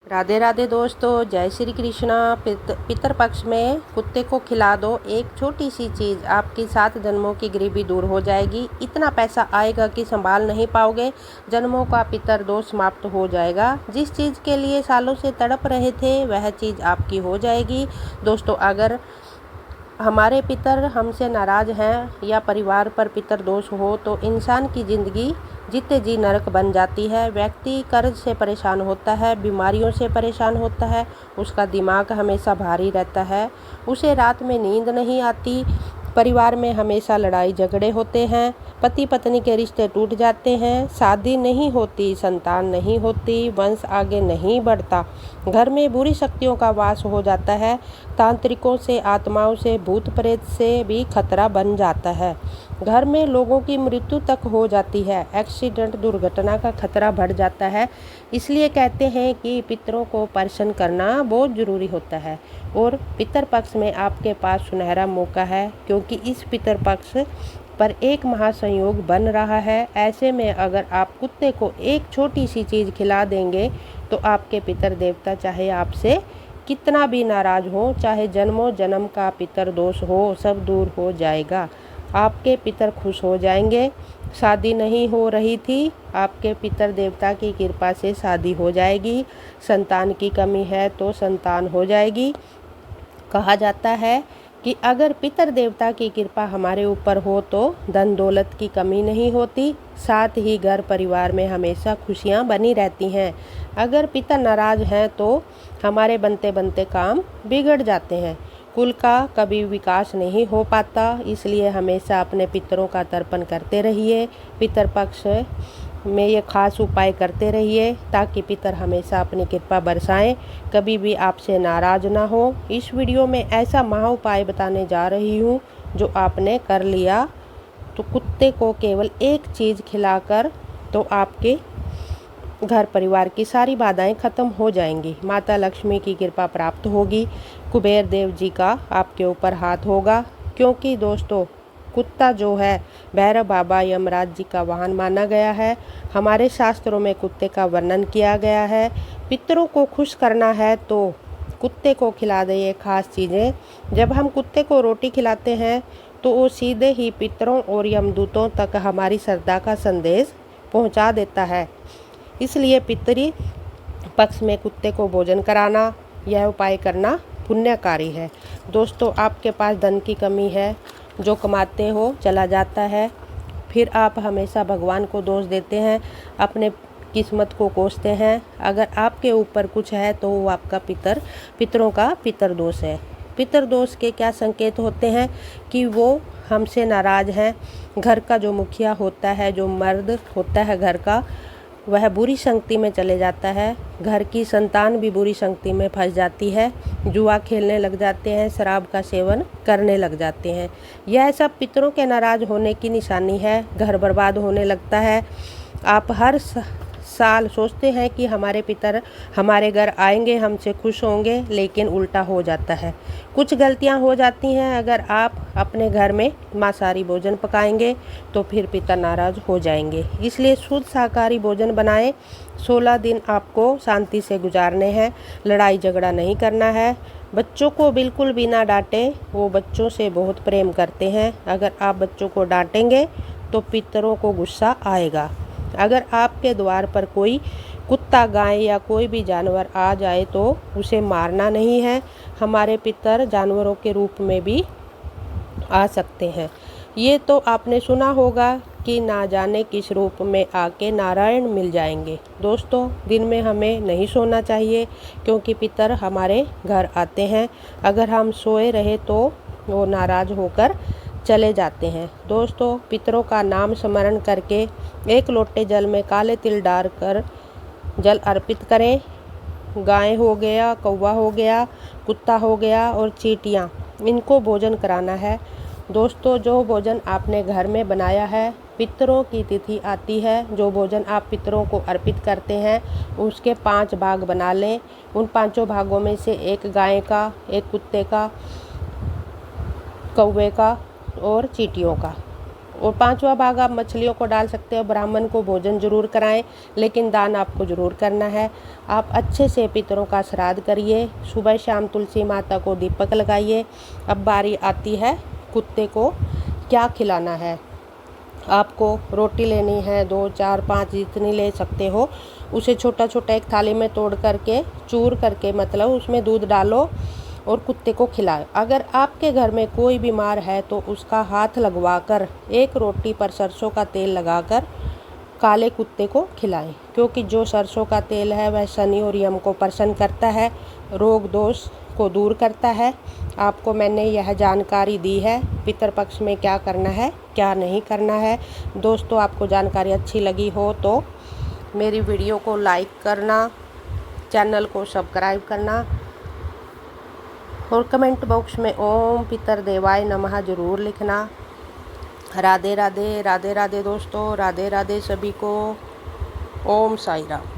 राधे राधे दोस्तों, जय श्री कृष्णा। पितर पक्ष में कुत्ते को खिला दो एक छोटी सी चीज़, आपकी 7 जन्मों की गरीबी दूर हो जाएगी। इतना पैसा आएगा कि संभाल नहीं पाओगे। जन्मों का पितर दोष समाप्त हो जाएगा। जिस चीज़ के लिए सालों से तड़प रहे थे वह चीज़ आपकी हो जाएगी। दोस्तों, अगर हमारे पितर हमसे नाराज़ हैं या परिवार पर पितर दोष हो तो इंसान की ज़िंदगी जीते जी नरक बन जाती है। व्यक्ति कर्ज से परेशान होता है, बीमारियों से परेशान होता है, उसका दिमाग हमेशा भारी रहता है, उसे रात में नींद नहीं आती, परिवार में हमेशा लड़ाई झगड़े होते हैं, पति पत्नी के रिश्ते टूट जाते हैं, शादी नहीं होती, संतान नहीं होती, वंश आगे नहीं बढ़ता, घर में बुरी शक्तियों का वास हो जाता है, तांत्रिकों से, आत्माओं से, भूत प्रेत से भी खतरा बन जाता है, घर में लोगों की मृत्यु तक हो जाती है, एक्सीडेंट दुर्घटना का खतरा बढ़ जाता है। इसलिए कहते हैं कि पितरों को प्रसन्न करना बहुत ज़रूरी होता है और पितर पक्ष में आपके पास सुनहरा मौका है, क्योंकि इस पितर पक्ष पर एक महासंयोग बन रहा है। ऐसे में अगर आप कुत्ते को एक छोटी सी चीज़ खिला देंगे तो आपके पितर देवता चाहे आपसे कितना भी नाराज़ हो, चाहे जन्मों जन्म का पितर दोष हो, सब दूर हो जाएगा। आपके पितर खुश हो जाएंगे। शादी नहीं हो रही थी, आपके पितर देवता की कृपा से शादी हो जाएगी। संतान की कमी है तो संतान हो जाएगी। कहा जाता है कि अगर पितर देवता की कृपा हमारे ऊपर हो तो धन दौलत की कमी नहीं होती, साथ ही घर परिवार में हमेशा खुशियां बनी रहती हैं। अगर पितर नाराज़ हैं तो हमारे बनते बनते काम बिगड़ जाते हैं, कुल का कभी विकास नहीं हो पाता। इसलिए हमेशा अपने पितरों का तर्पण करते रहिए। पितर पक्ष में ये खास उपाय करते रहिए ताकि पितर हमेशा अपनी कृपा बरसाएं, कभी भी आपसे नाराज़ ना हो। इस वीडियो में ऐसा महा उपाय बताने जा रही हूँ जो आपने कर लिया तो कुत्ते को केवल एक चीज़ खिलाकर तो आपके घर परिवार की सारी बाधाएं खत्म हो जाएंगी। माता लक्ष्मी की कृपा प्राप्त होगी, कुबेर देव जी का आपके ऊपर हाथ होगा, क्योंकि दोस्तों कुत्ता जो है भैरव बाबा यमराज जी का वाहन माना गया है। हमारे शास्त्रों में कुत्ते का वर्णन किया गया है। पितरों को खुश करना है तो कुत्ते को खिला दे ये खास चीज़ें। जब हम कुत्ते को रोटी खिलाते हैं तो वो सीधे ही पितरों और यमदूतों तक हमारी श्रद्धा का संदेश पहुंचा देता है। इसलिए पितरी पक्ष में कुत्ते को भोजन कराना, यह उपाय करना पुण्यकारी है। दोस्तों, आपके पास धन की कमी है, जो कमाते हो चला जाता है, फिर आप हमेशा भगवान को दोष देते हैं, अपने किस्मत को कोसते हैं। अगर आपके ऊपर कुछ है तो वो आपका पितरों का पितर दोष है। पितर दोष के क्या संकेत होते हैं कि वो हमसे नाराज़ हैं। घर का जो मुखिया होता है, जो मर्द होता है घर का, वह बुरी संगति में चले जाता है। घर की संतान भी बुरी संगति में फंस जाती है, जुआ खेलने लग जाते हैं, शराब का सेवन करने लग जाते हैं। यह सब पितरों के नाराज़ होने की निशानी है। घर बर्बाद होने लगता है। आप हर साल सोचते हैं कि हमारे पितर हमारे घर आएंगे, हमसे खुश होंगे, लेकिन उल्टा हो जाता है। कुछ गलतियां हो जाती हैं। अगर आप अपने घर में मांसाहारी भोजन पकाएंगे तो फिर पितर नाराज़ हो जाएंगे। इसलिए शुद्ध शाकाहारी भोजन बनाएं। 16 दिन आपको शांति से गुजारने हैं, लड़ाई झगड़ा नहीं करना है। बच्चों को बिल्कुल भी ना डांटें, वो बच्चों से बहुत प्रेम करते हैं। अगर आप बच्चों को डांटेंगे तो पितरों को गुस्सा आएगा। अगर आपके द्वार पर कोई कुत्ता, गाय या कोई भी जानवर आ जाए तो उसे मारना नहीं है। हमारे पितर जानवरों के रूप में भी आ सकते हैं। ये तो आपने सुना होगा कि ना जाने किस रूप में आके नारायण मिल जाएंगे। दोस्तों, दिन में हमें नहीं सोना चाहिए, क्योंकि पितर हमारे घर आते हैं। अगर हम सोए रहे तो वो नाराज़ होकर चले जाते हैं। दोस्तों, पितरों का नाम स्मरण करके एक लोटे जल में काले तिल डालकर जल अर्पित करें। गाय हो गया, कौवा हो गया, कुत्ता हो गया और चींटियाँ, इनको भोजन कराना है। दोस्तों, जो भोजन आपने घर में बनाया है, पितरों की तिथि आती है, जो भोजन आप पितरों को अर्पित करते हैं उसके 5 भाग बना लें। उन 5 भागों में से एक गाय का, एक कुत्ते का, कौवे का और चींटियों का, और 5वां भाग आप मछलियों को डाल सकते हो। ब्राह्मण को भोजन जरूर कराएं, लेकिन दान आपको जरूर करना है। आप अच्छे से पितरों का श्राद्ध करिए। सुबह शाम तुलसी माता को दीपक लगाइए। अब बारी आती है कुत्ते को क्या खिलाना है। आपको रोटी लेनी है, 2, 4, 5 जितनी ले सकते हो। उसे छोटा छोटा एक थाली में तोड़ करके चूर करके मतलब उसमें दूध डालो और कुत्ते को खिलाएं। अगर आपके घर में कोई बीमार है तो उसका हाथ लगवाकर एक रोटी पर सरसों का तेल लगाकर काले कुत्ते को खिलाएं, क्योंकि जो सरसों का तेल है वह शनि और यम को प्रसन्न करता है, रोग दोष को दूर करता है। आपको मैंने यह जानकारी दी है पितरपक्ष में क्या करना है क्या नहीं करना है। दोस्तों, आपको जानकारी अच्छी लगी हो तो मेरी वीडियो को लाइक करना, चैनल को सब्सक्राइब करना और कमेंट बॉक्स में ओम पितर देवाय नमः जरूर लिखना। राधे राधे, राधे राधे दोस्तों, राधे राधे सभी को। ओम साई राम।